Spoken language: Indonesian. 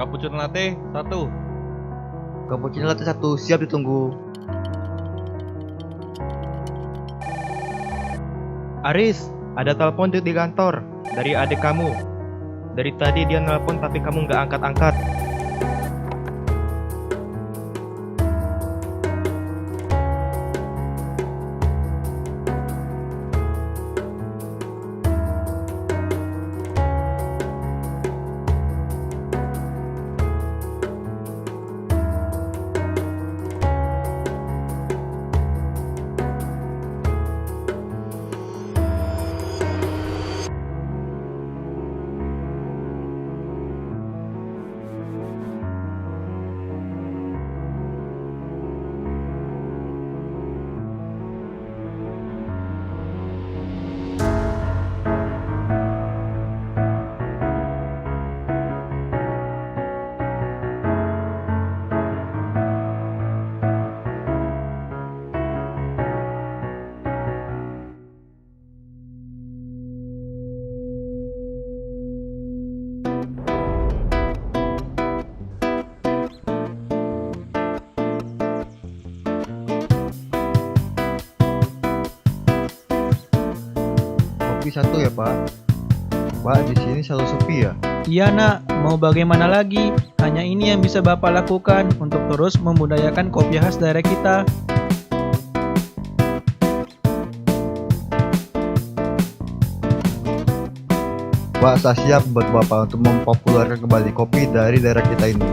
Cappuccino latte 1. Cappuccino latte 1, siap ditunggu. Aris, ada telepon di kantor dari adik kamu. Dari tadi dia nelpon tapi kamu nggak angkat-angkat. Kopi 1 ya, Pak. Pak, di sini selalu sepi ya? Iya nak, mau bagaimana lagi? Hanya ini yang bisa Bapak lakukan untuk terus membudayakan kopi khas daerah kita. Pak, saya siap buat Bapak untuk mempopulerkan kembali kopi dari daerah kita ini.